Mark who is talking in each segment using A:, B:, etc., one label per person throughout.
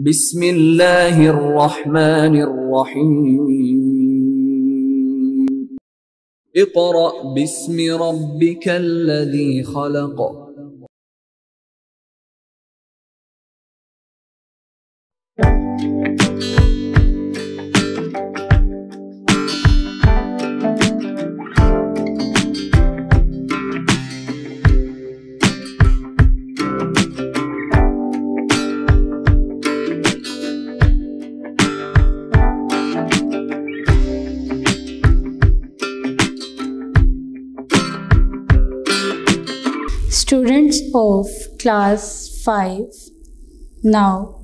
A: बिस्मिल्लाहिर्रहमानिर्रहीम। Iqra बिस्मि रब्बिकल्लज़ी खलक़।
B: Students of class 5, now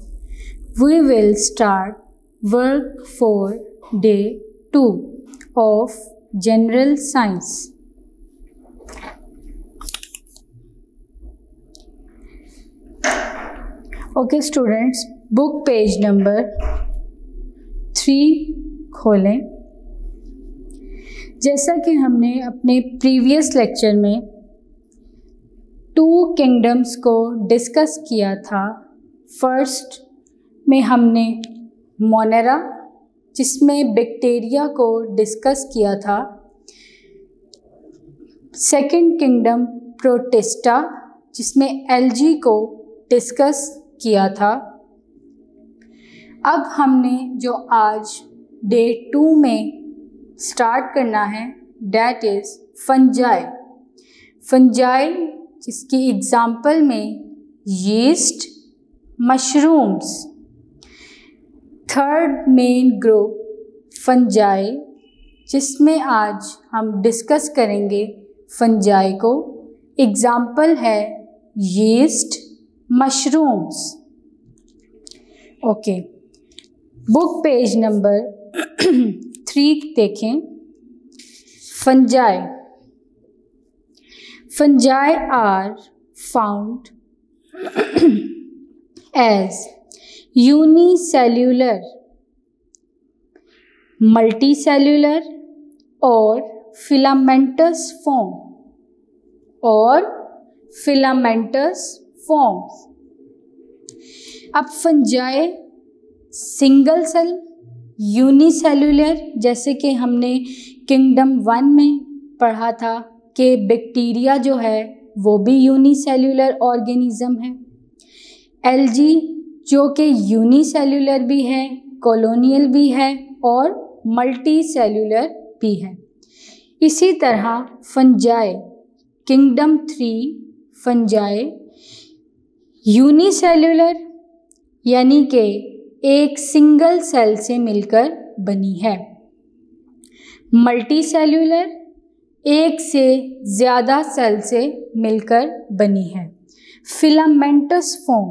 B: we will start work for day 2 of general science. Okay students, book page number 3 खोलें। जैसा कि हमने अपने प्रीवियस लेक्चर में 2 किंगडम्स को डिस्कस किया था। फर्स्ट में हमने मोनेरा, जिसमें बैक्टीरिया को डिस्कस किया था। सेकंड किंगडम प्रोटिस्टा, जिसमें एल्गी को डिस्कस किया था। अब हमने जो आज डे 2 में स्टार्ट करना है, दैट इज़ फंजाई। फंजाई जिसकी एग्जाम्पल में yeast, mushrooms. Third main group fungi, जिसमें आज हम डिस्कस करेंगे फंजाई को। एग्जाम्पल है yeast, mushrooms. Okay, book page number 3 देखें। Fungi are found as unicellular, multicellular और filamentous forms। अब फंजाई सिंगल सेल, यूनिसेल्यूलर, जैसे कि हमने किंगडम 1 में पढ़ा था कि बैक्टीरिया जो है वो भी यूनिसेल्यूलर ऑर्गेनिज्म है। एल्गी जो कि यूनिसेल्यूलर भी है, कॉलोनियल भी है और मल्टी सेल्यूलर भी है। इसी तरह फंजाई किंगडम 3 फंजाई यूनिसेल्यूलर यानी कि एक सिंगल सेल से मिलकर बनी है। मल्टी सेल्यूलर एक से ज़्यादा सेल से मिलकर बनी है। फिलामेंटस फॉर्म,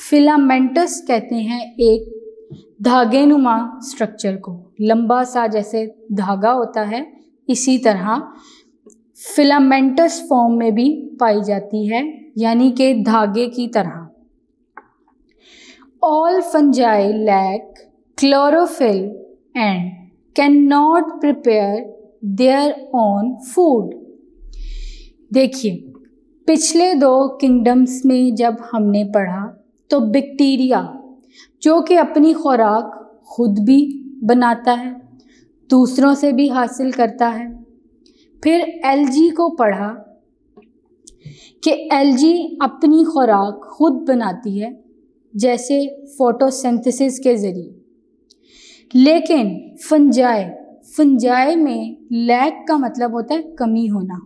B: फिलामेंटस कहते हैं एक धागेनुमा स्ट्रक्चर को, लंबा सा जैसे धागा होता है, इसी तरह फिलामेंटस फॉर्म में भी पाई जाती है, यानी कि धागे की तरह। All fungi lack chlorophyll and can not prepare their own food. देखिए, पिछले 2 किंगडम्स में जब हमने पढ़ा तो बैक्टीरिया जो कि अपनी खुराक खुद भी बनाता है, दूसरों से भी हासिल करता है। फिर एल्गी को पढ़ा कि एल्गी अपनी खुराक खुद बनाती है, जैसे फोटोसिंथेसिस के ज़रिए। लेकिन फंजाई में लैक का मतलब होता है कमी होना,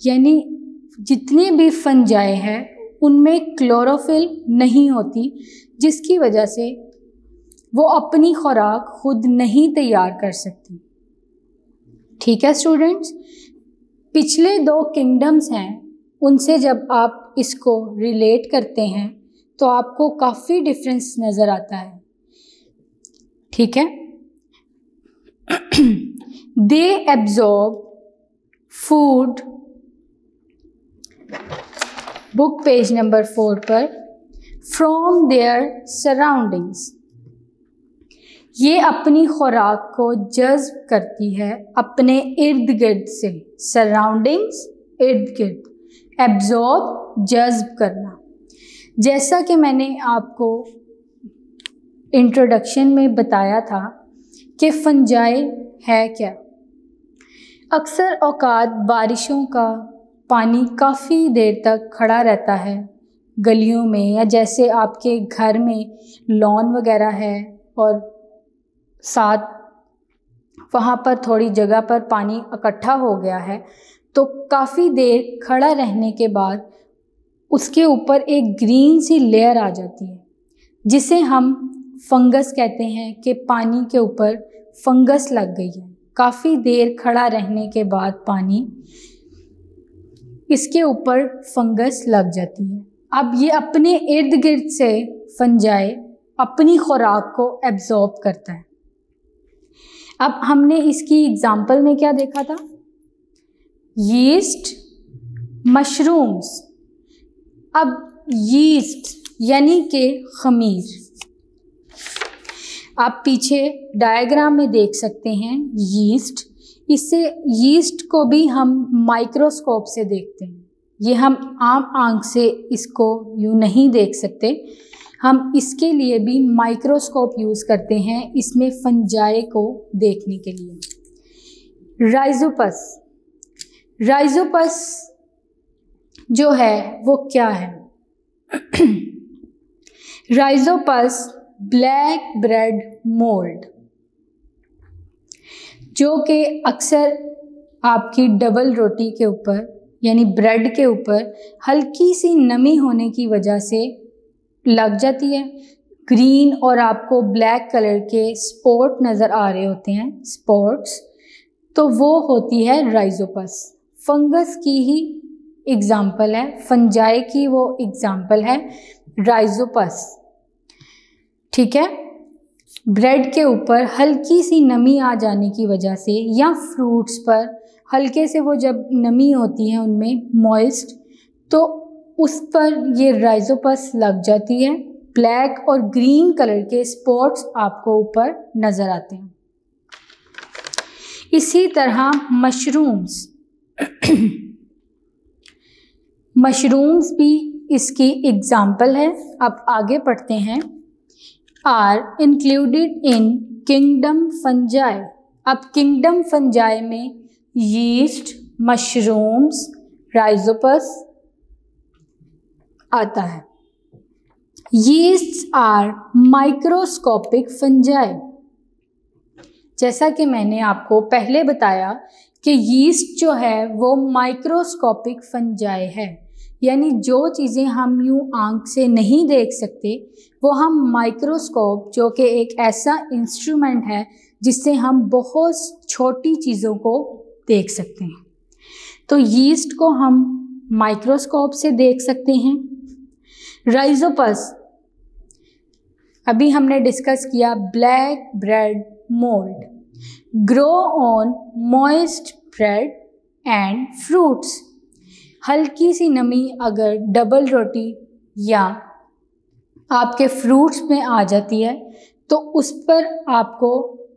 B: यानी जितने भी फंजाई है उनमें क्लोरोफिल नहीं होती, जिसकी वजह से वो अपनी खुराक खुद नहीं तैयार कर सकती। ठीक है स्टूडेंट्स, पिछले 2 किंगडम्स हैं, उनसे जब आप इसको रिलेट करते हैं तो आपको काफ़ी डिफरेंस नज़र आता है। ठीक है, they absorb food, book page number 4 पर, फ्रॉम देयर सराउंडिंग्स। ये अपनी खुराक को जज्ब करती है अपने इर्द गिर्द से। सराउंडिंग्स, इर्द गिर्द, एब्जॉर्ब, जज्ब करना। जैसा कि मैंने आपको इंट्रोडक्शन में बताया था कि फंजाई है क्या। अक्सर औकात बारिशों का पानी काफ़ी देर तक खड़ा रहता है गलियों में, या जैसे आपके घर में लॉन वगैरह है और साथ वहाँ पर थोड़ी जगह पर पानी इकट्ठा हो गया है, तो काफ़ी देर खड़ा रहने के बाद उसके ऊपर एक ग्रीन सी लेयर आ जाती है जिसे हम फंगस कहते हैं कि पानी के ऊपर फंगस लग गई है। काफ़ी देर खड़ा रहने के बाद पानी इसके ऊपर फंगस लग जाती है। अब ये अपने इर्द गिर्द से फंजाई अपनी खुराक को एब्जॉर्ब करता है। अब हमने इसकी एग्जाम्पल में क्या देखा था? Yeast, mushrooms. अब यीस्ट यानी कि खमीर, आप पीछे डायग्राम में देख सकते हैं यीस्ट। इससे यीस्ट को भी हम माइक्रोस्कोप से देखते हैं। ये हम आम आंख से इसको यूँ नहीं देख सकते, हम इसके लिए भी माइक्रोस्कोप यूज़ करते हैं इसमें फंजाई को देखने के लिए। राइजोपस, राइजोपस जो है वो क्या है? राइजोपस ब्लैक ब्रेड मोल्ड, जो कि अक्सर आपकी डबल रोटी के ऊपर यानी ब्रेड के ऊपर हल्की सी नमी होने की वजह से लग जाती है। ग्रीन और आपको ब्लैक कलर के स्पॉट नज़र आ रहे होते हैं, स्पॉट्स, तो वो होती है राइजोपस। फंगस की ही एग्जाम्पल है, फंजाई की वो एग्जाम्पल है राइजोपस। ठीक है, ब्रेड के ऊपर हल्की सी नमी आ जाने की वजह से या फ्रूट्स पर हल्के से वो जब नमी होती है उनमें मॉइस्ट, तो उस पर ये राइजोपस लग जाती है। ब्लैक और ग्रीन कलर के स्पॉट्स आपको ऊपर नज़र आते हैं। इसी तरह मशरूम्स, मशरूम्स भी इसकी एग्जाम्पल है। अब आगे पढ़ते हैं। Are included in kingdom fungi. अब किंगडम फंजाई में यीस्ट, मशरूम्स, राइजोपस आता है। Yeast are microscopic fungi. जैसा कि मैंने आपको पहले बताया कि यीस्ट जो है वो माइक्रोस्कोपिक फंजाई है, यानी जो चीज़ें हम यूँ आंख से नहीं देख सकते वो हम माइक्रोस्कोप, जो कि एक ऐसा इंस्ट्रूमेंट है जिससे हम बहुत छोटी चीज़ों को देख सकते हैं, तो यीस्ट को हम माइक्रोस्कोप से देख सकते हैं। राइजोपस अभी हमने डिस्कस किया, black bread mould, grow on moist bread and fruits. हल्की सी नमी अगर डबल रोटी या आपके फ्रूट्स में आ जाती है तो उस पर आपको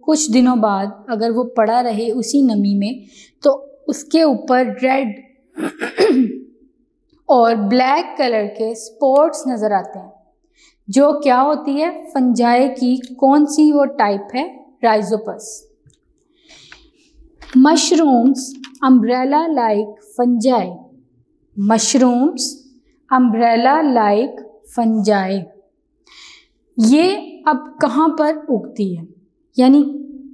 B: कुछ दिनों बाद अगर वो पड़ा रहे उसी नमी में, तो उसके ऊपर रेड और ब्लैक कलर के स्पॉट्स नज़र आते हैं, जो क्या होती है? फंजाई की कौन सी वो टाइप है? Rhizopus. Mushrooms umbrella like fungi. Mushrooms umbrella like fungi, ये अब कहाँ पर उगती है, यानी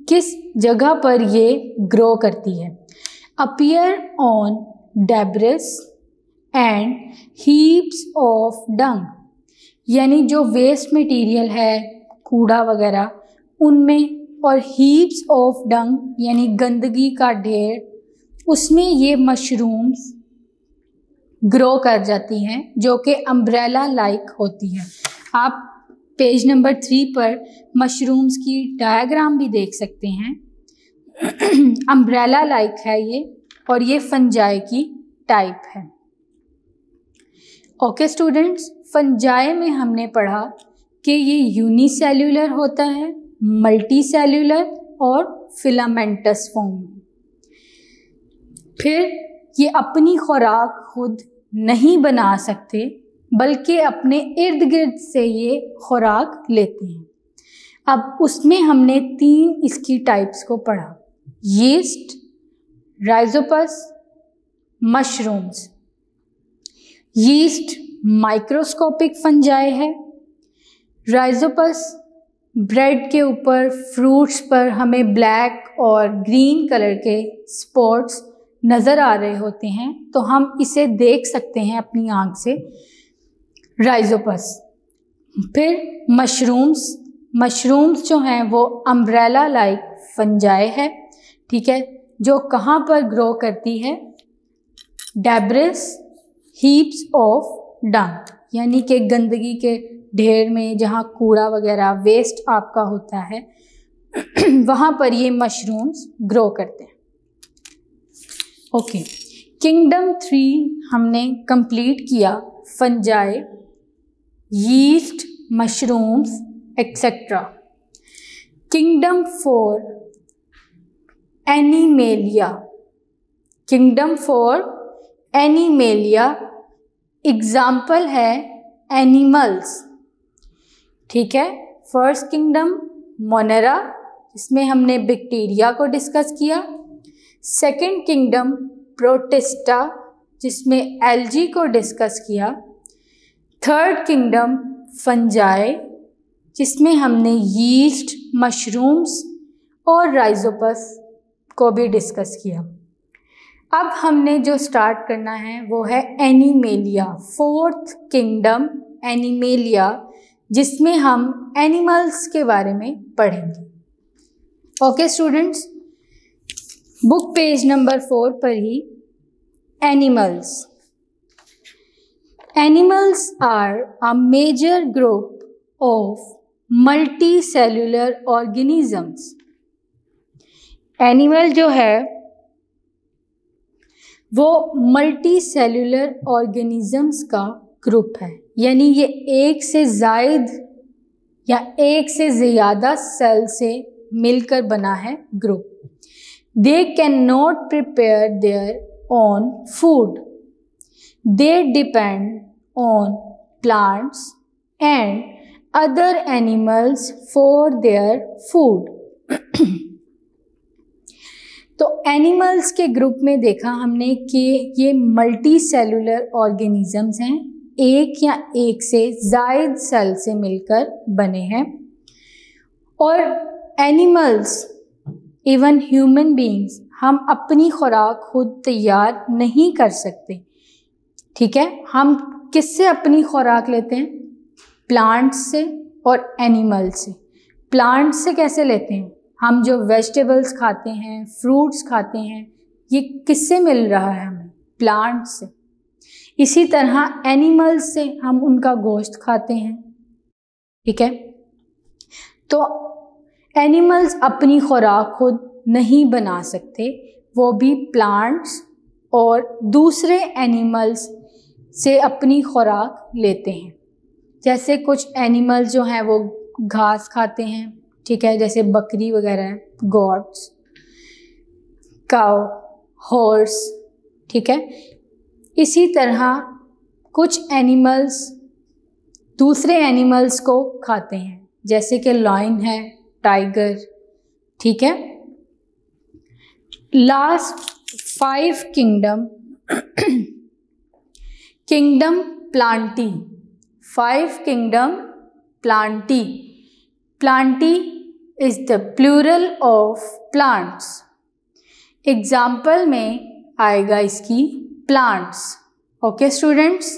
B: किस जगह पर ये ग्रो करती है? Appear on debris and heaps of dung, यानी जो वेस्ट मटेरियल है, कूड़ा वगैरह, उनमें, और हीप्स ऑफ डंग यानी गंदगी का ढेर, उसमें ये मशरूम्स ग्रो कर जाती हैं, जो कि अम्ब्रेला लाइक होती है। आप पेज नंबर 3 पर मशरूम्स की डायग्राम भी देख सकते हैं। अम्ब्रेला लाइक है ये, और ये फंजाई की टाइप है। ओके स्टूडेंट्स, फंजाई में हमने पढ़ा कि ये यूनिसेल्यूलर होता है, मल्टी सेल्यूलर और फिलामेंटस फॉर्म में। फिर ये अपनी खुराक खुद नहीं बना सकते, बल्कि अपने इर्द गिर्द से ये खुराक लेते हैं। अब उसमें हमने 3 इसकी टाइप्स को पढ़ा, yeast, Rhizopus, mushrooms. Yeast microscopic fungi है। राइजोपस ब्रेड के ऊपर, फ्रूट्स पर हमें ब्लैक और ग्रीन कलर के स्पॉट्स नज़र आ रहे होते हैं, तो हम इसे देख सकते हैं अपनी आँख से, राइजोपस। फिर मशरूम्स जो हैं वो अम्ब्रेला लाइक फंजाई है, ठीक है, जो कहाँ पर ग्रो करती है, डेब्रिस हीप्स ऑफ डंग, यानी कि गंदगी के ढेर में, जहाँ कूड़ा वगैरह वेस्ट आपका होता है वहाँ पर ये मशरूम्स ग्रो करते हैं। ओके, किंगडम 3 हमने कंप्लीट किया, fungi, yeast, mushrooms etcetera. Kingdom 4 animalia. Kingdom 4 animalia, example है एनिमल्स, ठीक है। फर्स्ट किंगडम मोनेरा, इसमें हमने बैक्टीरिया को डिस्कस किया। सेकंड किंगडम प्रोटिस्टा, जिसमें एल्गी को डिस्कस किया। थर्ड किंगडम फंजाई, जिसमें हमने यीस्ट, मशरूम्स और राइजोपस को भी डिस्कस किया। अब हमने जो स्टार्ट करना है वो है एनिमेलिया, फोर्थ किंगडम एनिमेलिया, जिसमें हम एनिमल्स के बारे में पढ़ेंगे। Okay students, book page number 4 पर ही animals. Animals are a major group of multi cellular organisms. Animal जो है वो मल्टी सेल्यूलर ऑर्गेनिजम्स का ग्रुप है, यानी ये एक से ज़ायद या एक से ज़्यादा सेल से मिलकर बना है group. They can not prepare their own food, they depend on plants and other animals for their food. तो एनिमल्स के ग्रुप में देखा हमने कि ये मल्टी सेलुलर ऑर्गेनिजम्स हैं, एक या एक से ज़ायद सेल से मिलकर बने हैं। और एनिमल्स, इवन ह्यूमन बीइंग्स, हम अपनी खुराक खुद तैयार नहीं कर सकते, ठीक है। हम किससे अपनी खुराक लेते हैं? प्लांट्स से और एनिमल्स से। प्लांट्स से कैसे लेते हैं? हम जो वेजिटेबल्स खाते हैं, फ्रूट्स खाते हैं, ये किससे मिल रहा है हमें? प्लांट्स से। इसी तरह एनिमल्स से हम उनका गोश्त खाते हैं, ठीक है। तो एनिमल्स अपनी खुराक खुद नहीं बना सकते, वो भी प्लांट्स और दूसरे एनिमल्स से अपनी खुराक लेते हैं। जैसे कुछ एनिमल्स जो हैं वो घास खाते हैं, ठीक है, जैसे बकरी वगैरह, गॉट्स, काउ, हॉर्स, ठीक है। इसी तरह कुछ एनिमल्स दूसरे एनिमल्स को खाते हैं, जैसे कि लायन है, टाइगर, ठीक है। Last 5 kingdom, kingdom plantae. 5 kingdom plantae. Plantae is the plural of plants. Example में आएगा इसकी plants. Okay students,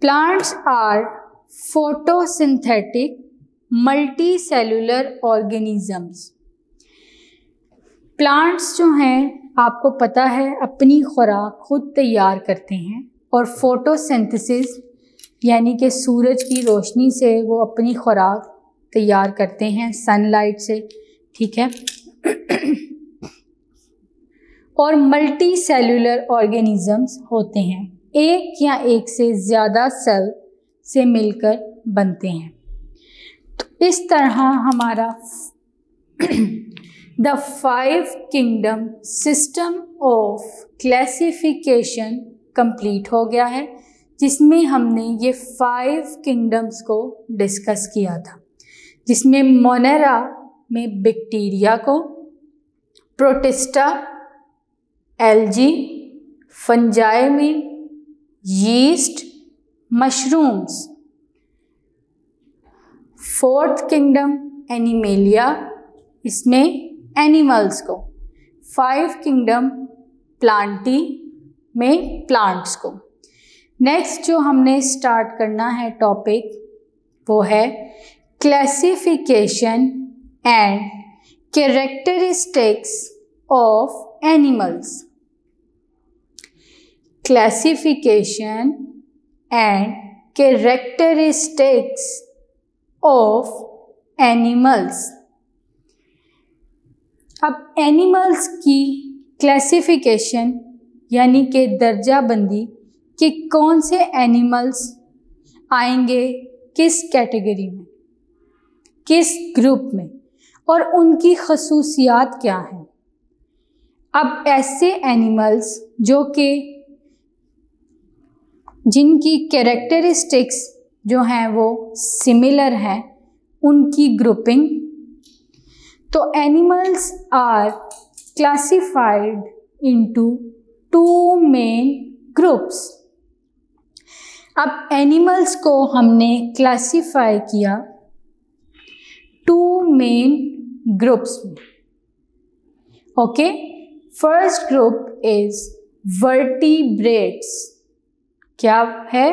B: plants are photosynthetic multicellular organisms. Plants जो हैं आपको पता है अपनी खुराक खुद तैयार करते हैं, और फोटोसिंथेसिस यानी कि सूरज की रोशनी से वो अपनी खुराक तैयार करते हैं, सनलाइट से, ठीक है। और मल्टी सेलुलर ऑर्गेनिजम्स होते हैं, एक या एक से ज़्यादा सेल से मिलकर बनते हैं। तो इस तरह हमारा the 5 kingdom system of classification complete हो गया है। जिसमें हमने ये 5 किंगडम्स को डिस्कस किया था, जिसमें मोनेरा में बैक्टीरिया को, प्रोटिस्टा एल्गी, फंजाई में yeast, mushrooms. 4th kingdom animalia, इसमें एनिमल्स को। 5 किंगडम प्लांटी में प्लांट्स को। नेक्स्ट जो हमने स्टार्ट करना है टॉपिक वो है classification and characteristics of animals. Classification and characteristics of animals. अब एनिमल्स की क्लासिफिकेशन यानी कि दर्जा बंदी कि कौन से एनिमल्स आएंगे किस कैटेगरी में, किस ग्रुप में, और उनकी खसूसियात क्या हैं। अब ऐसे एनिमल्स जो कि जिनकी कैरेक्टरिस्टिक्स जो हैं वो सिमिलर हैं, उनकी ग्रुपिंग। तो animals are classified into 2 main groups. अब एनिमल्स को हमने क्लासिफाई किया 2 मेन ग्रुप्स में। Okay, first group is vertebrates. क्या है?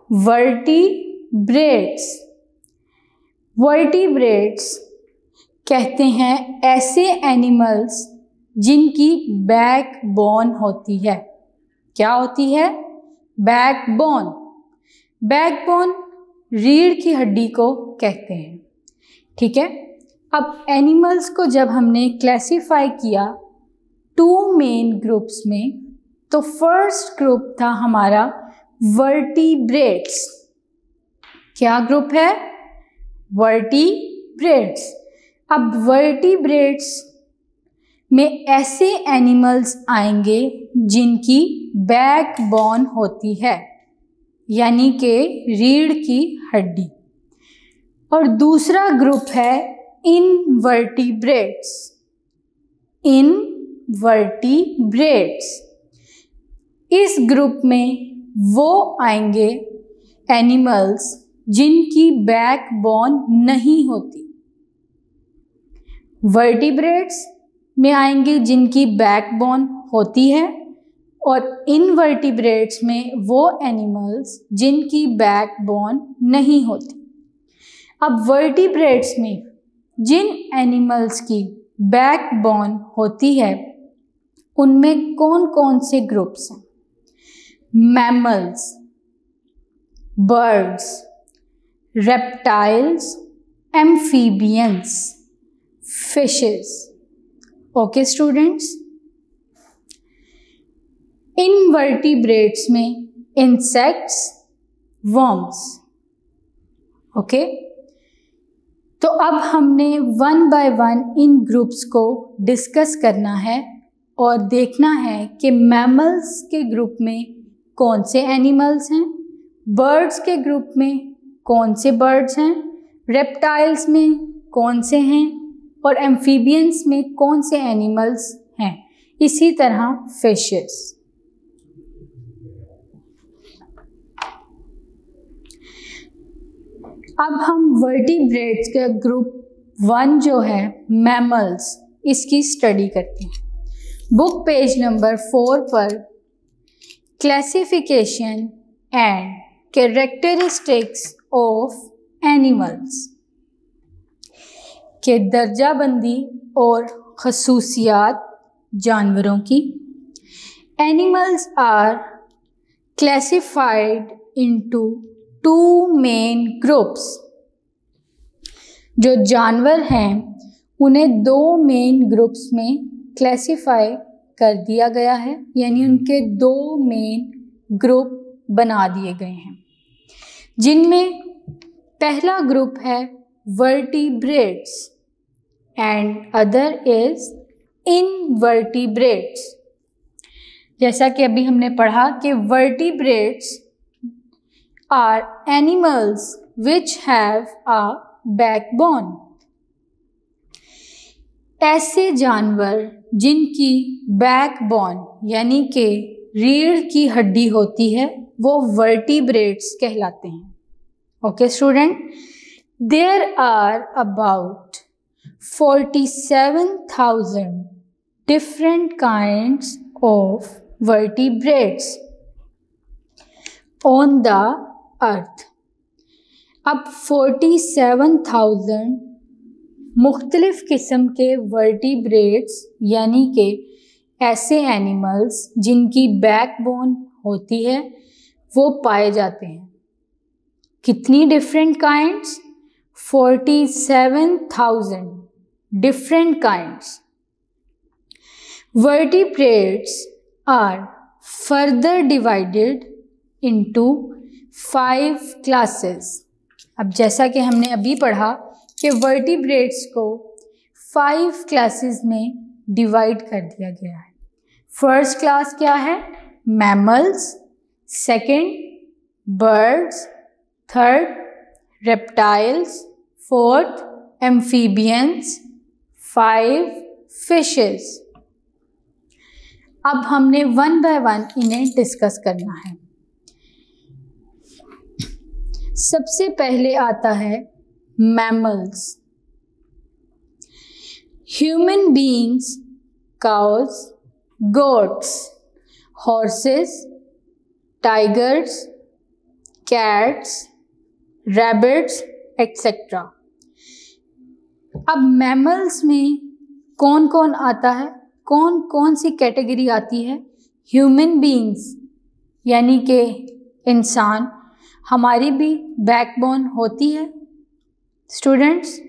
B: वर्टिब्रेट्स। वर्टिब्रेट्स कहते हैं ऐसे एनिमल्स जिनकी बैकबोन होती है। क्या होती है? बैकबोन। बैकबोन रीढ़ की हड्डी को कहते हैं। ठीक है, अब एनिमल्स को जब हमने क्लासिफाई किया 2 मेन ग्रुप्स में, तो फर्स्ट ग्रुप था हमारा वर्टिब्रेट्स। क्या ग्रुप है? वर्टिब्रेट्स। अब वर्टिब्रेट्स में ऐसे एनिमल्स आएंगे जिनकी बैकबोन होती है, यानी कि रीढ़ की हड्डी। और दूसरा ग्रुप है इनवर्टिब्रेट्स। इनवर्टिब्रेट्स, इस ग्रुप में वो आएंगे एनिमल्स जिनकी बैकबोन नहीं होती। वर्टिब्रेट्स में आएंगे जिनकी बैकबोन होती है, और इनवर्टिब्रेट्स में वो एनिमल्स जिनकी बैकबोन नहीं होती। अब वर्टिब्रेट्स में जिन एनिमल्स की बैकबोन होती है उनमें कौन कौन से ग्रुप्स हैं? Mammals, birds, reptiles, amphibians, fishes. Okay students, invertebrates में इंसेक्ट्स, वर्म्स। ओके, तो अब हमने 1 बाय 1 इन ग्रुप्स को डिस्कस करना है और देखना है कि मैमल्स के ग्रुप में कौन से एनिमल्स हैं, बर्ड्स के ग्रुप में कौन से बर्ड्स हैं, रेप्टाइल्स में कौन से हैं, और एम्फीबियंस में कौन से एनिमल्स हैं। इसी तरह फिशेस। अब हम वर्टिब्रेट्स का ग्रुप 1 जो है मैमल्स, इसकी स्टडी करते हैं। बुक पेज नंबर 4 पर classification and characteristics of animals के दर्जाबंदी और खसूसियात जानवरों की। Animals are classified into 2 main groups. जो जानवर हैं उन्हें 2 मेन ग्रुप्स में क्लासिफाई कर दिया गया है, यानी उनके 2 मेन ग्रुप बना दिए गए हैं, जिनमें पहला ग्रुप है vertebrates and other is invertebrates. जैसा कि अभी हमने पढ़ा कि vertebrates are animals which have a backbone. ऐसे जानवर जिनकी बैकबोन यानी कि रीढ़ की हड्डी होती है वो वर्टिब्रेट्स कहलाते हैं. Okay student, there are about 47,000 different kinds of vertebrates on the earth. अब 47,000 मुख्तलिफ किस्म के वर्टिब्रेट्स यानी कि ऐसे एनिमल्स जिनकी बैकबोन होती है वो पाए जाते हैं. कितनी different kinds? 47,000 different kinds. Vertebrates are further divided into 5 classes. अब जैसा कि हमने अभी पढ़ा कि vertebrates को 5 classes में डिवाइड कर दिया गया है. फर्स्ट क्लास क्या है? Mammals. Second birds. Third reptiles. Fourth amphibians. 5 fishes. अब हमने वन बाय वन इन्हें डिस्कस करना है. सबसे पहले आता है mammals. Human beings, cows, goats, horses, tigers, cats, rabbits etcetera. अब मैमल्स में कौन कौन आता है? कौन कौन सी कैटेगरी आती है? ह्यूमन बीइंग्स यानी कि इंसान. हमारी भी बैकबोन होती है स्टूडेंट्स.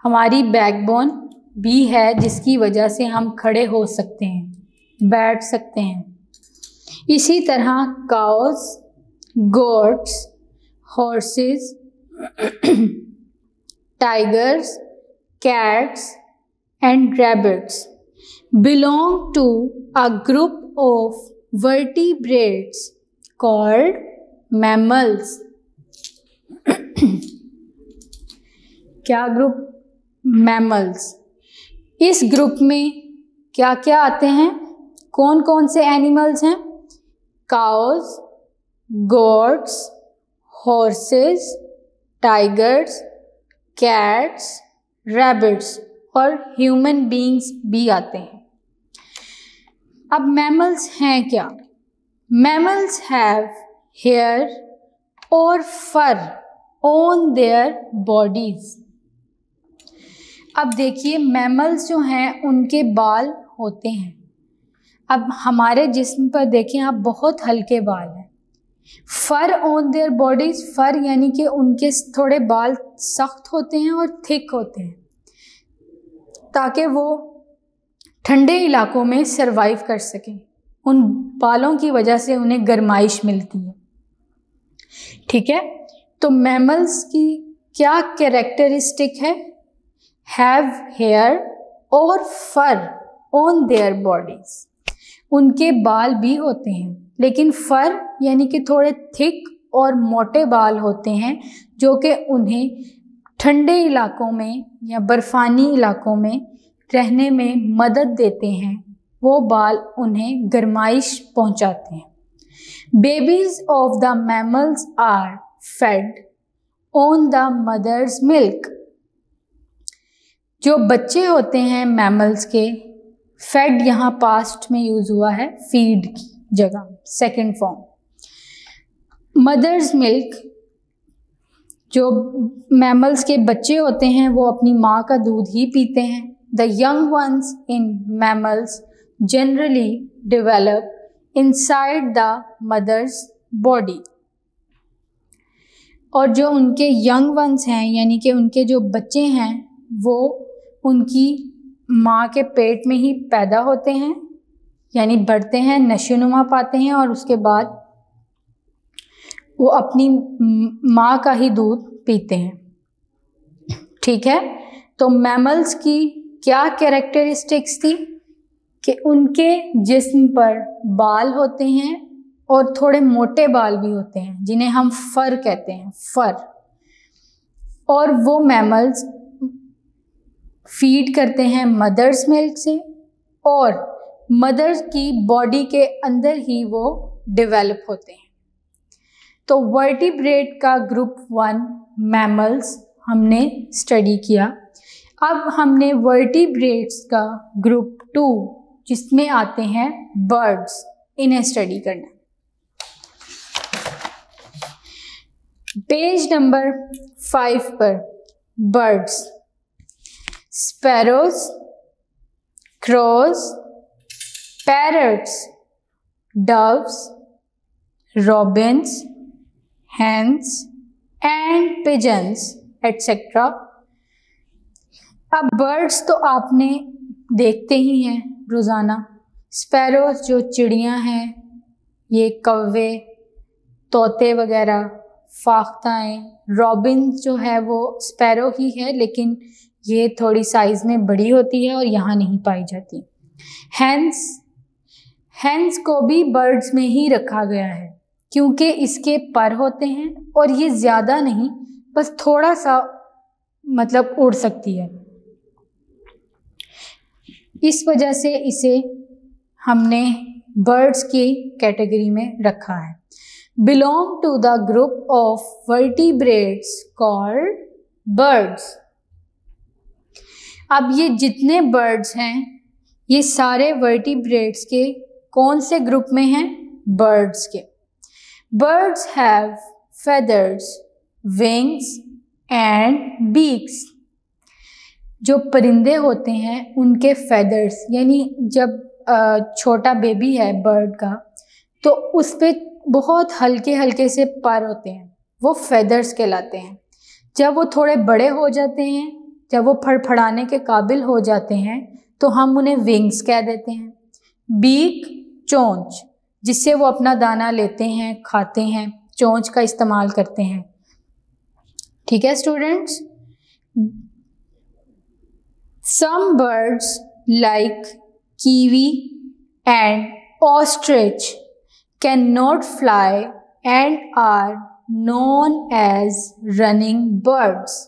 B: हमारी बैकबोन भी है जिसकी वजह से हम खड़े हो सकते हैं, बैठ सकते हैं. इसी तरह cows, goats, horses, tigers, cats and rabbits belong to a group of vertebrates called mammals. क्या ग्रुप? मैमल्स. इस ग्रुप में क्या क्या आते हैं? कौन कौन से एनिमल्स हैं? Cows, goats, horses, tigers, cats, rabbits और ह्यूमन बीइंग्स भी आते हैं. अब मैमल्स हैं क्या? मैमल्स हैव हेयर और फर ऑन देयर बॉडीज. अब देखिए मैमल्स जो हैं उनके बाल होते हैं. अब हमारे जिस्म पर देखें आप, बहुत हल्के बाल हैं. फर ऑन देयर बॉडीज, फर यानी कि उनके थोड़े बाल सख्त होते हैं और थिक होते हैं ताकि वो ठंडे इलाकों में सरवाइव कर सकें. उन बालों की वजह से उन्हें गर्माइश मिलती है. ठीक है, तो मैमल्स की क्या कैरेक्टरिस्टिक है? हैव हेयर और फर ऑन देयर बॉडीज. उनके बाल भी होते हैं लेकिन फर यानी कि थोड़े थिक और मोटे बाल होते हैं जो कि उन्हें ठंडे इलाकों में या बर्फ़ानी इलाकों में रहने में मदद देते हैं. वो बाल उन्हें गर्माइश पहुंचाते हैं. Babies of the mammals are fed on the mother's milk. जो बच्चे होते हैं मैमल्स के, फेड यहाँ पास्ट में यूज़ हुआ है फीड की जगह, सेकेंड फॉर्म. मदर्स मिल्क, जो मैमल्स के बच्चे होते हैं वो अपनी माँ का दूध ही पीते हैं. The young ones in mammals generally develop inside the mother's body. और जो उनके यंग वंस हैं यानी कि उनके जो बच्चे हैं वो उनकी माँ के पेट में ही पैदा होते हैं, यानी बढ़ते हैं, नशोनुमा पाते हैं और उसके बाद वो अपनी माँ का ही दूध पीते हैं. ठीक है, तो मैमल्स की क्या कैरेक्टरिस्टिक्स थी कि उनके जिस्म पर बाल होते हैं और थोड़े मोटे बाल भी होते हैं जिन्हें हम फर कहते हैं, फर। और वो मैमल्स फीड करते हैं मदर्स मिल्क से और मदर की बॉडी के अंदर ही वो डेवलप होते हैं। तो वर्टिब्रेट का ग्रुप 1 मैमल्स हमने स्टडी किया। अब हमने वर्टिब्रेट्स का ग्रुप 2 जिसमें आते हैं बर्ड्स, इन्हें स्टडी करना। पेज नंबर 5 पर birds, sparrows, crows, parrots, doves, robins, hens and pigeons etc. अब बर्ड्स तो आपने देखते ही हैं रोज़ाना। स्पैरोज जो चिड़ियाँ हैं, ये कौवे, तोते वगैरह, फाख्ताएँ। रॉबिन जो है वो स्पैरो ही है, लेकिन ये थोड़ी साइज़ में बड़ी होती है और यहाँ नहीं पाई जाती। हैंस को भी बर्ड्स में ही रखा गया है क्योंकि इसके पर होते हैं और ये ज़्यादा नहीं, बस थोड़ा सा मतलब उड़ सकती है। इस वजह से इसे हमने बर्ड्स की कैटेगरी में रखा है। Belong to the group of vertebrates called birds. अब ये जितने बर्ड्स हैं ये सारे वर्टिब्रेट्स के कौन से ग्रुप में हैं? बर्ड्स के। Birds have feathers, wings and beaks. जो परिंदे होते हैं उनके फेदर्स, यानी जब छोटा बेबी है बर्ड का तो उस पे बहुत हल्के हल्के से पर होते हैं, वो फेदर्स कहलाते हैं। जब वो थोड़े बड़े हो जाते हैं, जब वो फड़फड़ाने के काबिल हो जाते हैं तो हम उन्हें विंग्स कह देते हैं। बीक, चोंच, जिससे वो अपना दाना लेते हैं, खाते हैं, चोंच का इस्तेमाल करते हैं। ठीक है students. Some birds like kiwi and ostrich can not fly and are known as running birds.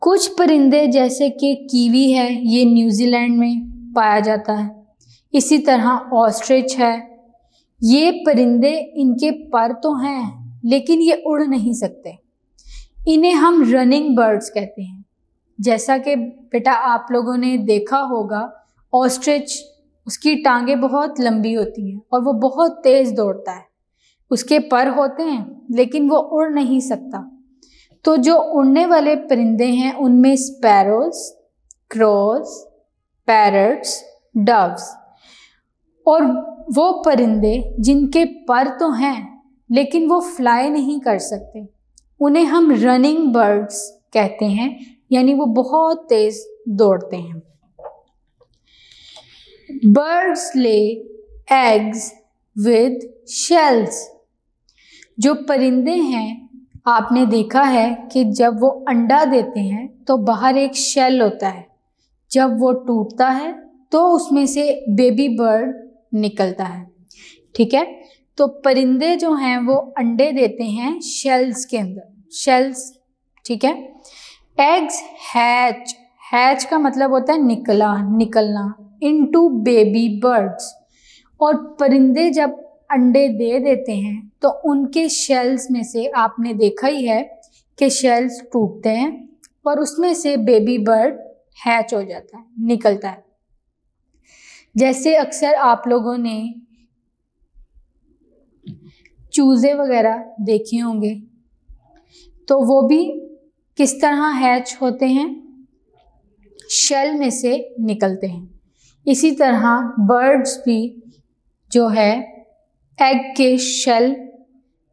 B: कुछ परिंदे जैसे कि कीवी है, ये न्यूजीलैंड में पाया जाता है। इसी तरह ऑस्ट्रिच है। ये परिंदे, इनके पर तो हैं लेकिन ये उड़ नहीं सकते। इन्हें हम रनिंग बर्ड्स कहते हैं। जैसा कि बेटा आप लोगों ने देखा होगा, ऑस्ट्रिच, उसकी टांगें बहुत लंबी होती हैं और वो बहुत तेज़ दौड़ता है। उसके पर होते हैं लेकिन वो उड़ नहीं सकता। तो जो उड़ने वाले परिंदे हैं उनमें स्पैरोज, क्रोज, पैरट्स, डव्स। और वो परिंदे जिनके पर तो हैं लेकिन वो फ्लाई नहीं कर सकते, उन्हें हम रनिंग बर्ड्स कहते हैं, यानी वो बहुत तेज दौड़ते हैं। Birds lay eggs with shells. जो परिंदे हैं, आपने देखा है कि जब वो अंडा देते हैं तो बाहर एक शेल होता है। जब वो टूटता है तो उसमें से बेबी बर्ड निकलता है। ठीक है, तो परिंदे जो हैं वो अंडे देते हैं शेल्स के अंदर, शेल्स। ठीक है। एग्स हैच, हैच का मतलब होता है निकलना, इनटू बेबी बर्ड्स। और परिंदे जब अंडे दे देते हैं तो उनके शेल्स में से आपने देखा ही है कि शेल्स टूटते हैं और उसमें से बेबी बर्ड हैच हो जाता है, निकलता है। जैसे अक्सर आप लोगों ने चूजे वगैरह देखे होंगे, तो वो भी किस तरह हैच होते हैं? शेल में से निकलते हैं। इसी तरह बर्ड्स भी जो है एग के शेल,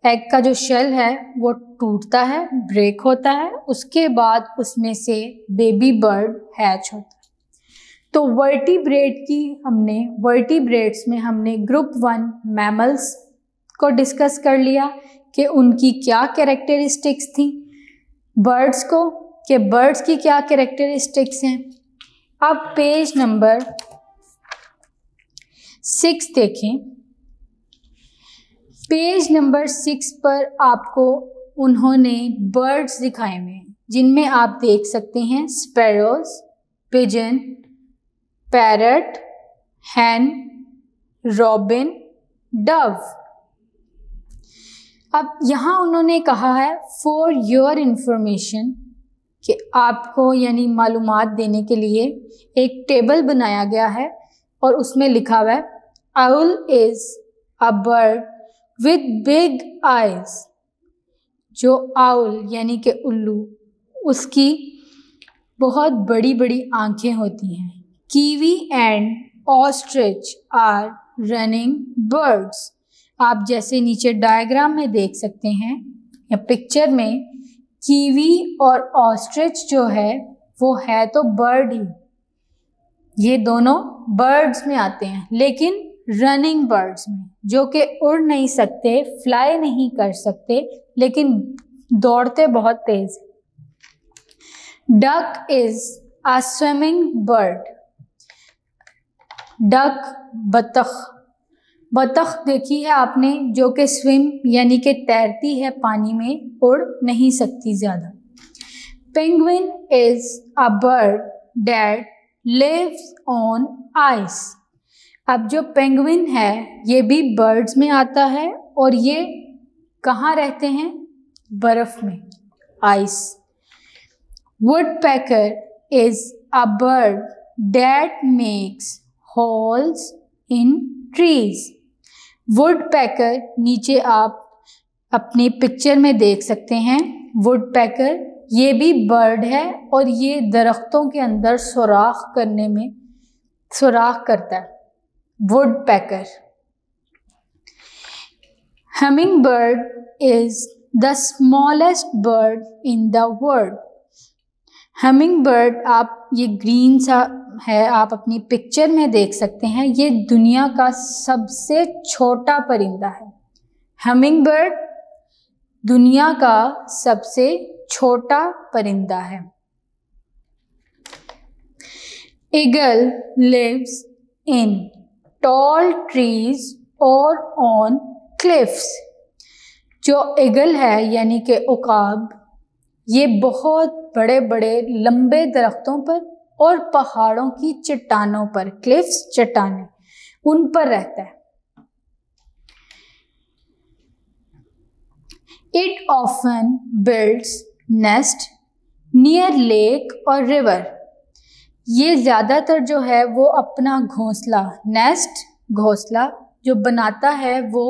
B: एग का जो शेल है वो टूटता है, ब्रेक होता है, उसके बाद उसमें से बेबी बर्ड हैच होता है। तो वर्टिब्रेट्स में हमने ग्रुप 1 मैमल्स को डिस्कस कर लिया कि उनकी क्या कैरेक्टरिस्टिक्स थी, बर्ड्स को कि बर्ड्स की क्या कैरेक्टरिस्टिक्स हैं। अब पेज नंबर 6 देखें। पेज नंबर 6 पर आपको उन्होंने बर्ड्स दिखाए हुए हैं, जिनमें आप देख सकते हैं स्पैरोज, पिजन, पैरट, हैन, रॉबिन, डव। अब यहाँ उन्होंने कहा है फॉर योर इंफॉर्मेशन कि आपको यानी मालूमात देने के लिए एक टेबल बनाया गया है और उसमें लिखा हुआ है owl is a bird with big eyes. जो आउल यानी कि उल्लू, उसकी बहुत बड़ी बड़ी आंखें होती हैं। Kiwi and ostrich are running birds. आप जैसे नीचे डायग्राम में देख सकते हैं या पिक्चर में, कीवी और ऑस्ट्रिच जो है वो है तो बर्ड ही, ये दोनों बर्ड्स में आते हैं, लेकिन रनिंग बर्ड्स में, जो कि उड़ नहीं सकते, फ्लाई नहीं कर सकते, लेकिन दौड़ते बहुत तेज। Duck is a swimming bird. Duck बतख, बतख देखी है आपने, जो कि स्विम यानी कि तैरती है पानी में, उड़ नहीं सकती ज़्यादा। Penguin is a bird that lives on ice. अब जो पेंगुइन है ये भी बर्ड्स में आता है और ये कहाँ रहते हैं? बर्फ में, ice. Woodpecker is a bird that makes holes in trees. Woodpecker नीचे आप अपनी पिक्चर में देख सकते हैं। वुडपेकर ये भी बर्ड है और ये दरख्तों के अंदर सुराख करने में सुराख करता है। Woodpecker. Hummingbird is the smallest bird in the world. Hummingbird, आप ये ग्रीन सा है, आप अपनी पिक्चर में देख सकते हैं, ये दुनिया का सबसे छोटा परिंदा है। हमिंगबर्ड दुनिया का सबसे छोटा परिंदा है। Eagle lives in tall trees और ऑन क्लिफ्स। जो ईगल है यानी कि उकाब, ये बहुत बड़े बड़े लंबे दरख्तों पर और पहाड़ों की चट्टानों पर, क्लिफ्स चट्टानें, उन पर रहता है। It often builds nest near lake और रिवर। ये ज़्यादातर जो है वो अपना घोंसला, नेस्ट घोंसला जो बनाता है वो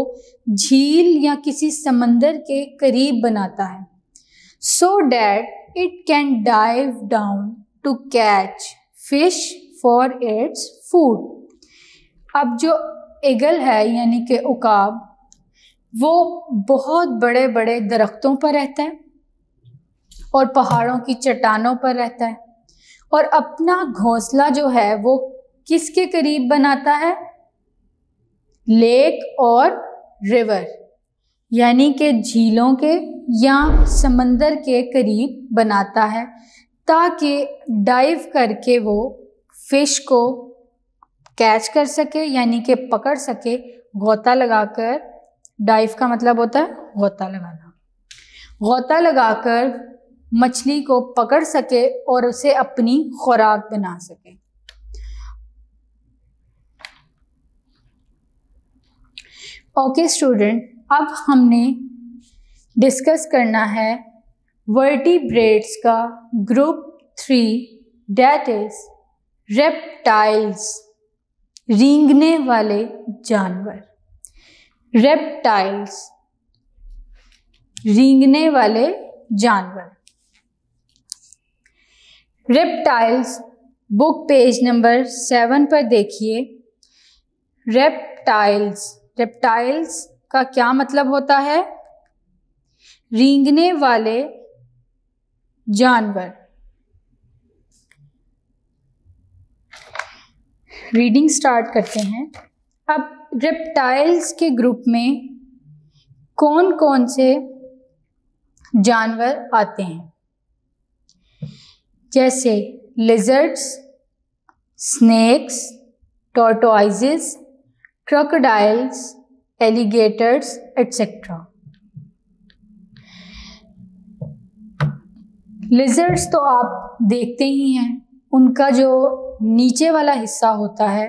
B: झील या किसी समंदर के करीब बनाता है, so that it can dive down to catch fish for its food. अब जो ईगल है यानी कि उकाब, वो बहुत बड़े बड़े दरख्तों पर रहता है और पहाड़ों की चट्टानों पर रहता है और अपना घोंसला जो है वो किसके करीब बनाता है? लेक और रिवर यानी कि झीलों के या समंदर के करीब बनाता है, ताकि डाइव करके वो फिश को कैच कर सके यानी कि पकड़ सके। गोता लगाकर, डाइव का मतलब होता है गोता लगाना, गोता लगाकर मछली को पकड़ सके और उसे अपनी खुराक बना सके। ओके स्टूडेंट, अब हमने डिस्कस करना है वर्टिब्रेट्स का ग्रुप 3, दैट इज रेप्टाइल्स, रेंगने वाले जानवर। रेप्टाइल्स, रेंगने वाले जानवर। रेप्टाइल्स बुक पेज नंबर 7 पर देखिए। रेप्टाइल्स, रेप्टाइल्स का क्या मतलब होता है? रेंगने वाले जानवर। रीडिंग स्टार्ट करते हैं। अब रेप्टाइल्स के ग्रुप में कौन कौन से जानवर आते हैं? जैसे lizards, snakes, tortoises, crocodiles, alligators etcetera. Lizards तो आप देखते ही हैं, उनका जो नीचे वाला हिस्सा होता है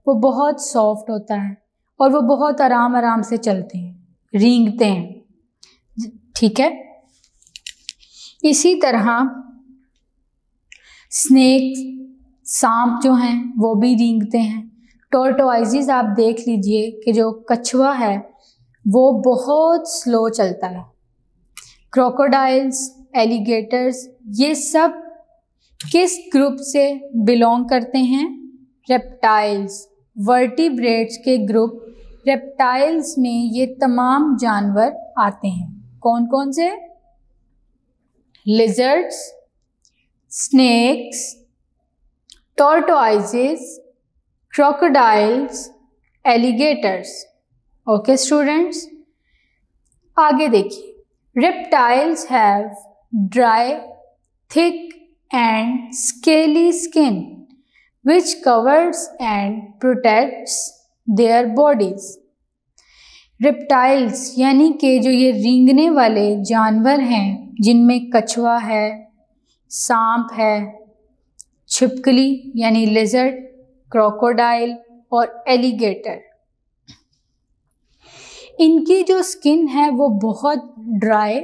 B: वो बहुत सॉफ्ट होता है और वो बहुत आराम आराम से चलते हैं, रेंगते हैं, ठीक है। इसी तरह स्नेक, सांप जो हैं वो भी रेंगते हैं। टॉर्टोइजेस आप देख लीजिए कि जो कछुआ है वो बहुत स्लो चलता है। क्रोकोडाइल्स, एलिगेटर्स, ये सब किस ग्रुप से बिलोंग करते हैं? रेप्टाइल्स, वर्टिब्रेट्स के ग्रुप रेप्टाइल्स में ये तमाम जानवर आते हैं। कौन कौन से? Lizards, snakes, tortoises, crocodiles, alligators. Okay students, आगे देखिए। Reptiles have dry, thick and scaly skin which covers and protects their bodies. Reptiles यानी कि जो ये रेंगने वाले जानवर हैं, जिनमें कछुआ है, सांप है, छिपकली यानी लिजर्ड, क्रोकोडाइल और एलिगेटर, इनकी जो स्किन है वो बहुत ड्राई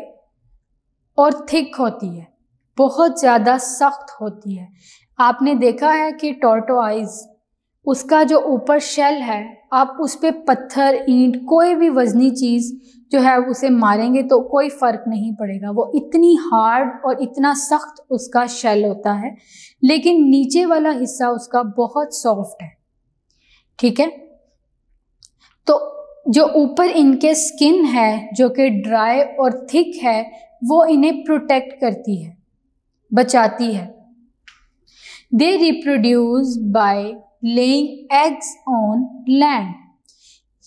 B: और थिक होती है, बहुत ज़्यादा सख्त होती है। आपने देखा है कि टॉर्टोइज, उसका जो ऊपर शेल है, आप उस पर पत्थर, ईंट, कोई भी वजनी चीज़ जो है उसे मारेंगे तो कोई फ़र्क नहीं पड़ेगा, वो इतनी हार्ड और इतना सख्त उसका शेल होता है, लेकिन नीचे वाला हिस्सा उसका बहुत सॉफ्ट है, ठीक है। तो जो ऊपर इनके स्किन है जो कि ड्राई और थिक है, वो इन्हें प्रोटेक्ट करती है, बचाती है। They reproduce by laying eggs on land.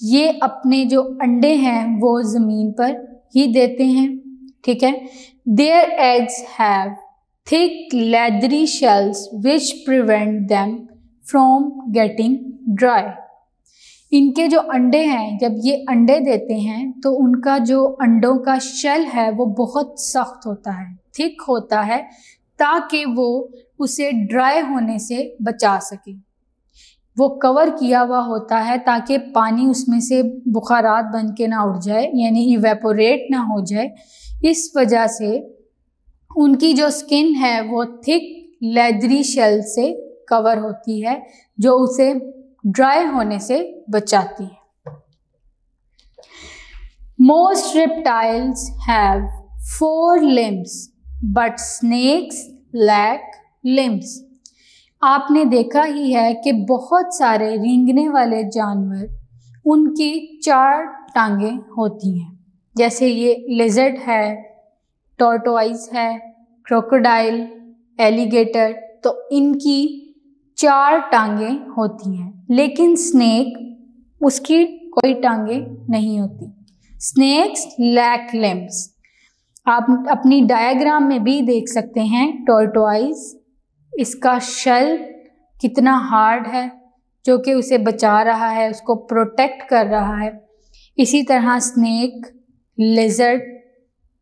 B: ये अपने जो अंडे हैं वो ज़मीन पर ही देते हैं, ठीक है। Their eggs have thick leathery shells which prevent them from getting dry. इनके जो अंडे हैं, जब ये अंडे देते हैं तो उनका जो अंडों का शेल है वो बहुत सख्त होता है, थिक होता है, ताकि वो उसे ड्राई होने से बचा सके। वो कवर किया हुआ होता है ताकि पानी उसमें से बुखारात बन के ना उड़ जाए, यानी इवेपोरेट ना हो जाए। इस वजह से उनकी जो स्किन है वो थिक लेदरी शेल से कवर होती है, जो उसे ड्राई होने से बचाती है। Most reptiles have 4 limbs but snakes lack limbs। आपने देखा ही है कि बहुत सारे रेंगने वाले जानवर, उनकी 4 टांगें होती हैं, जैसे ये लिजर्ड है, टॉर्टोइज है, क्रोकोडाइल, एलिगेटर, तो इनकी 4 टांगें होती हैं। लेकिन स्नेक, उसकी कोई टांगें नहीं होती। Snakes lack limbs. आप अपनी डायग्राम में भी देख सकते हैं टॉर्टोइज, इसका शेल कितना हार्ड है, जो कि उसे बचा रहा है, उसको प्रोटेक्ट कर रहा है। इसी तरह स्नेक, लिजर्ड,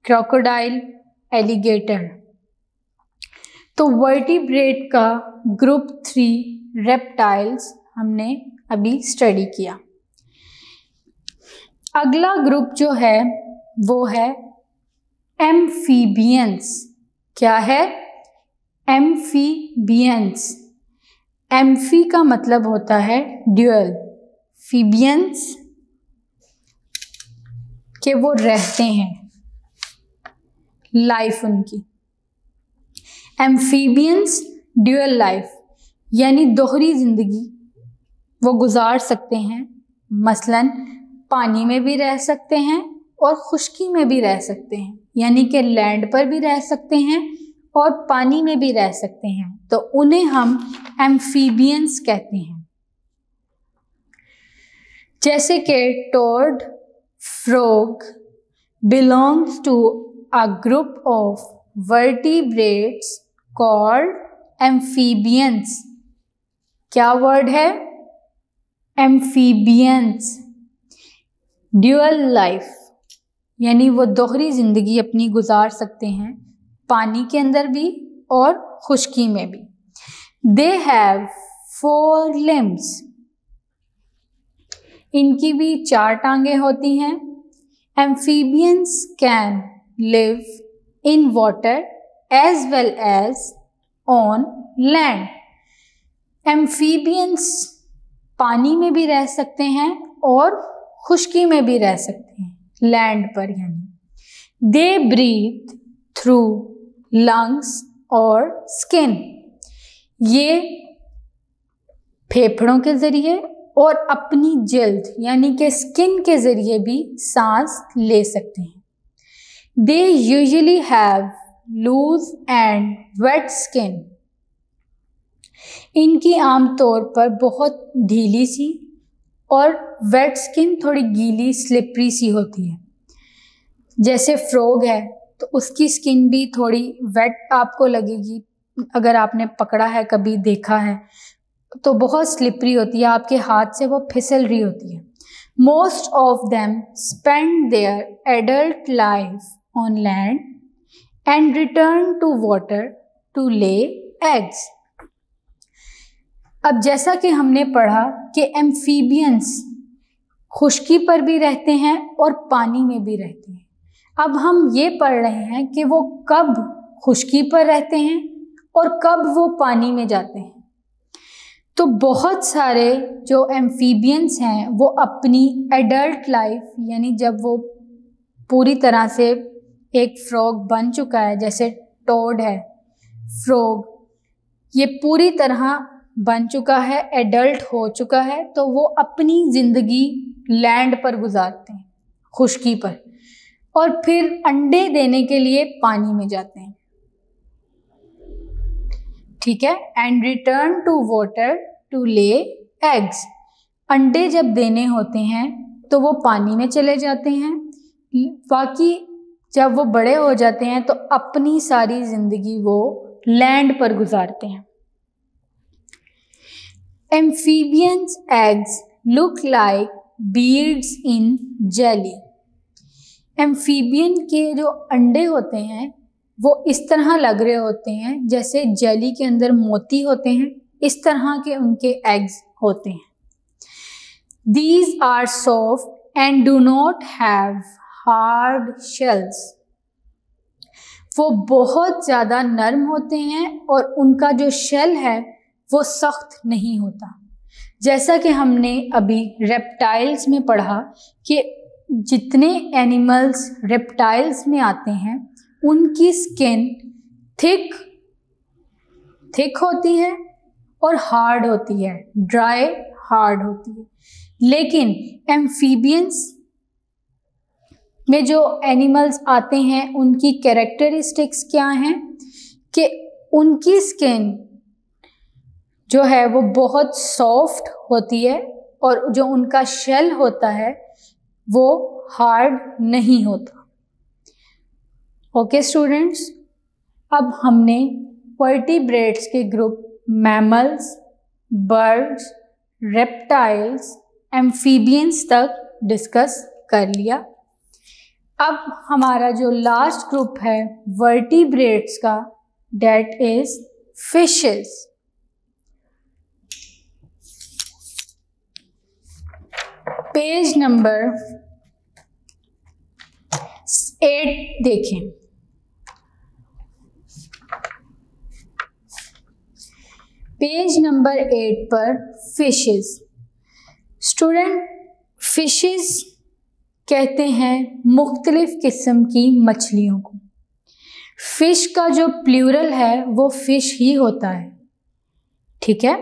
B: क्रोकोडाइल, एलिगेटर। तो वर्टिब्रेट का ग्रुप 3 रेप्टाइल्स हमने अभी स्टडी किया। अगला ग्रुप जो है वो है एम्फीबियंस। क्या है? एम्फीबियंस। एम्फी का मतलब होता है ड्यूअल, फीबियंस के वो रहते हैं, लाइफ उनकी। एम्फीबियंस ड्यूअल लाइफ यानी दोहरी जिंदगी वो गुजार सकते हैं। मसलन पानी में भी रह सकते हैं और खुश्की में भी रह सकते हैं, यानी कि लैंड पर भी रह सकते हैं और पानी में भी रह सकते हैं, तो उन्हें हम एम्फीबियंस कहते हैं। जैसे कि toad, frog belongs to a group of vertebrates called amphibians. क्या वर्ड है? एम्फीबियंस। ड्यूअल लाइफ यानी वो दोहरी ज़िंदगी अपनी गुजार सकते हैं, पानी के अंदर भी और खुश्की में भी। दे हैव 4 limbs, इनकी भी 4 टांगें होती हैं। Amphibians can live in water as well as on land. Amphibians पानी में भी रह सकते हैं और खुश्की में भी रह सकते हैं, लैंड पर यानी। दे ब्रीथ थ्रू लंग्स और स्किन, ये फेफड़ों के ज़रिए और अपनी जल्द यानी कि स्किन के ज़रिए भी सांस ले सकते हैं। They usually have loose and wet skin, इनकी आमतौर पर बहुत ढीली सी और वेट स्किन थोड़ी गीली स्लिपरी सी होती है। जैसे फ्रॉग है तो उसकी स्किन भी थोड़ी वेट आपको लगेगी, अगर आपने पकड़ा है कभी देखा है तो बहुत स्लिपरी होती है, आपके हाथ से वो फिसल रही होती है। Most of them spend their adult life on land and return to water to lay eggs. अब जैसा कि हमने पढ़ा कि एम्फीबियंस खुश्की पर भी रहते हैं और पानी में भी रहते हैं। अब हम ये पढ़ रहे हैं कि वो कब खुश्की पर रहते हैं और कब वो पानी में जाते हैं। तो बहुत सारे जो एम्फीबियंस हैं वो अपनी एडल्ट लाइफ यानी जब वो पूरी तरह से एक फ्रॉग बन चुका है, जैसे टोड है, फ्रॉग ये पूरी तरह बन चुका है, एडल्ट हो चुका है, तो वो अपनी ज़िंदगी लैंड पर गुजारते हैं, खुश्की पर, और फिर अंडे देने के लिए पानी में जाते हैं। ठीक है, and return to water to lay eggs. अंडे जब देने होते हैं तो वो पानी में चले जाते हैं, बाकी जब वो बड़े हो जाते हैं तो अपनी सारी ज़िंदगी वो लैंड पर गुजारते हैं। Amphibians eggs look like beads in jelly. Amphibian के जो अंडे होते हैं वो इस तरह लग रहे होते हैं जैसे जेली के अंदर मोती होते हैं, इस तरह के उनके एग्स होते हैं। These are soft and do not have hard shells. वो बहुत ज़्यादा नरम होते हैं और उनका जो शेल है वो सख्त नहीं होता। जैसा कि हमने अभी रेप्टाइल्स में पढ़ा कि जितने एनिमल्स रेप्टाइल्स में आते हैं उनकी स्किन थिक होती है और हार्ड होती है, ड्राई हार्ड होती है। लेकिन एम्फीबियंस में जो एनिमल्स आते हैं उनकी कैरेक्टरिस्टिक्स क्या हैं कि उनकी स्किन जो है वो बहुत सॉफ्ट होती है और जो उनका शेल होता है वो हार्ड नहीं होता। ओके स्टूडेंट्स, अब हमने वर्टिब्रेट्स के group mammals, birds, reptiles, amphibians तक डिस्कस कर लिया। अब हमारा जो लास्ट ग्रुप है वर्टिब्रेट्स का, that is fishes. Page number 8 देखें। पेज नंबर 8 पर फिशेस। स्टूडेंट, फिशेस कहते हैं मुख्तलिफ किस्म की मछलियों को। फिश का जो प्लूरल है वो फिश ही होता है, ठीक है।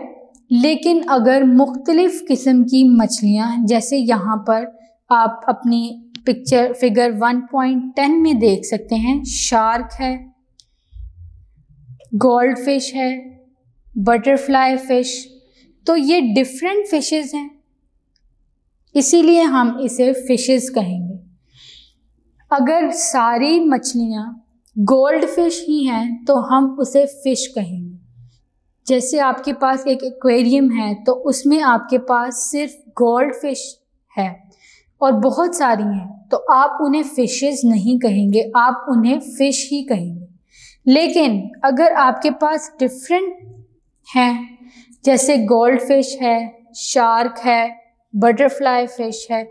B: लेकिन अगर मुख्तलिफ किस्म की मछलियाँ, जैसे यहाँ पर आप अपनी पिक्चर फिगर 1.10 में देख सकते हैं, शार्क है, गोल्ड फिश है, बटरफ्लाई फिश, तो ये डिफरेंट फिशेस हैं, इसीलिए हम इसे फिशेस कहेंगे। अगर सारी मछलियाँ गोल्ड फिश ही हैं तो हम उसे फिश कहेंगे। जैसे आपके पास एक एक्वेरियम है तो उसमें आपके पास सिर्फ गोल्ड फिश है, और बहुत सारी हैं, तो आप उन्हें फिशेस नहीं कहेंगे, आप उन्हें फिश ही कहेंगे। लेकिन अगर आपके पास डिफरेंट हैं, जैसे गोल्ड फिश है, शार्क है, बटरफ्लाई फिश है,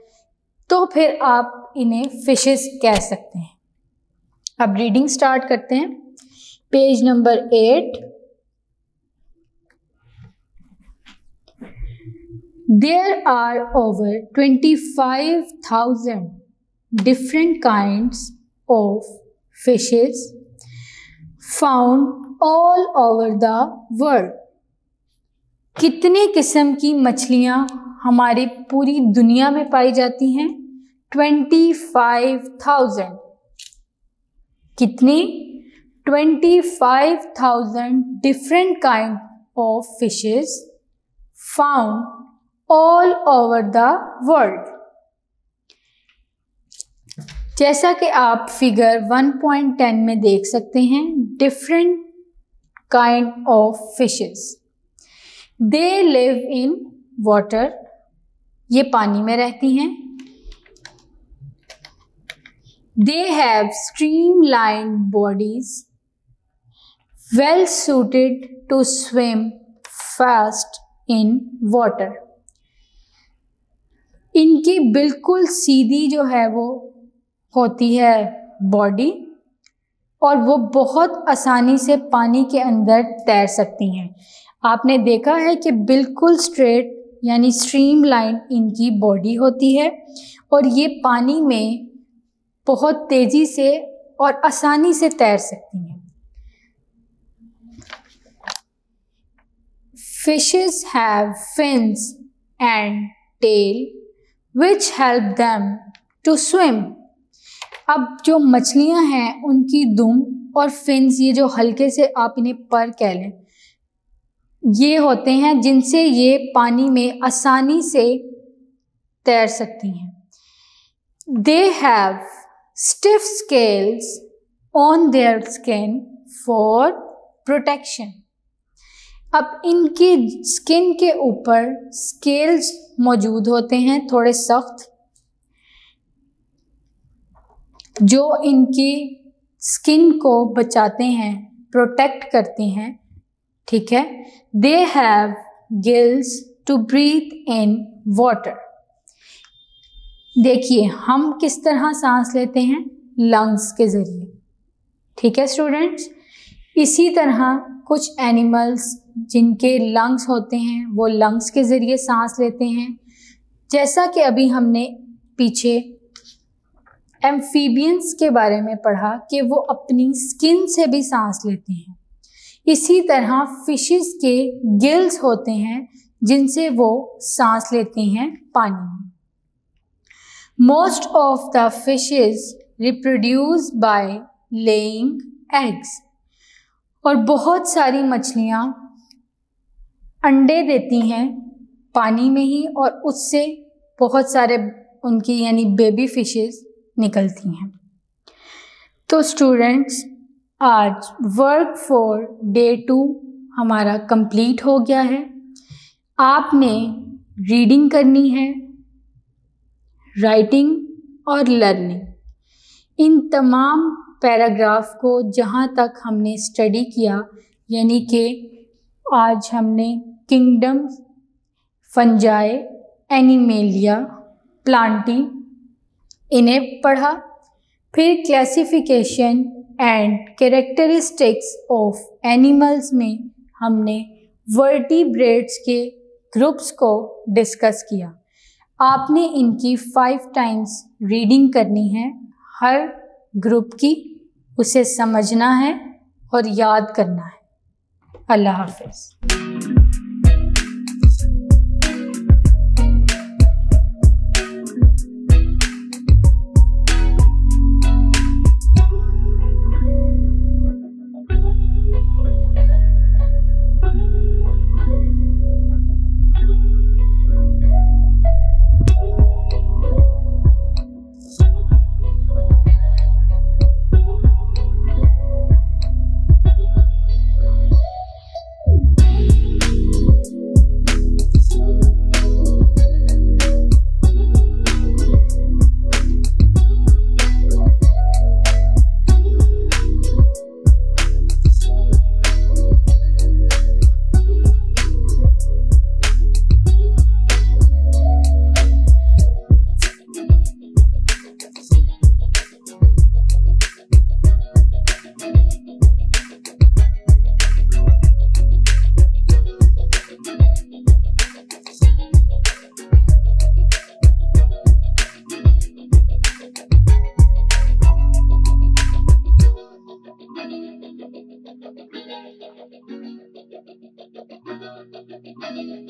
B: तो फिर आप इन्हें फिशेस कह सकते हैं। अब रीडिंग स्टार्ट करते हैं। Page number 8। There are over 25,000 different kinds of fishes found all over the world. कितने किस्म की मछलियाँ हमारी पूरी दुनिया में पाई जाती हैं? 25,000। कितनी? 25,000 different kind of fishes found all over the world. जैसा कि आप फिगर 1.10 में देख सकते हैं, different kind of fishes. They live in water. ये पानी में रहती हैं. They have streamlined bodies, well suited to swim fast in water. इनकी बिल्कुल सीधी जो है वो होती है बॉडी, और वो बहुत आसानी से पानी के अंदर तैर सकती हैं। आपने देखा है कि बिल्कुल स्ट्रेट यानी स्ट्रीमलाइन इनकी बॉडी होती है, और ये पानी में बहुत तेज़ी से और आसानी से तैर सकती हैं। Fishes have fins and tail which help them to swim. अब जो मछलियां हैं उनकी दुम और फिन्स, ये जो हल्के से आप इन्हें पर कह लें, ये होते हैं जिनसे ये पानी में आसानी से तैर सकती हैं। They have stiff scales on their skin for protection. अब इनकी स्किन के ऊपर स्केल्स मौजूद होते हैं, थोड़े सख्त, जो इनकी स्किन को बचाते हैं, प्रोटेक्ट करते हैं। ठीक है। They have gills to breathe in water. देखिए हम किस तरह सांस लेते हैं, लंग्स के ज़रिए। ठीक है स्टूडेंट्स, इसी तरह कुछ एनिमल्स जिनके लंग्स होते हैं वो लंग्स के ज़रिए सांस लेते हैं। जैसा कि अभी हमने पीछे एम्फीबियंस के बारे में पढ़ा कि वो अपनी स्किन से भी सांस लेते हैं, इसी तरह फिशेस के गिल्स होते हैं जिनसे वो सांस लेते हैं पानी में। Most of the fishes reproduce by laying eggs. और बहुत सारी मछलियाँ अंडे देती हैं पानी में ही, और उससे बहुत सारे उनकी यानी बेबी फिशेस निकलती हैं। तो स्टूडेंट्स, आज वर्क फॉर डे 2 हमारा कंप्लीट हो गया है। आपने रीडिंग करनी है, राइटिंग और लर्निंग। इन तमाम पैराग्राफ को जहाँ तक हमने स्टडी किया, यानी कि आज हमने किंगडम, फंजाई, एनिमेलिया, प्लांटी, इन्हें पढ़ा। फिर classification and characteristics of animals में हमने वर्टिब्रेट्स के ग्रुप्स को डिस्कस किया। आपने इनकी 5 टाइम्स रीडिंग करनी है, हर ग्रुप की, उसे समझना है और याद करना है। अल्लाह हाफ़िज़। है।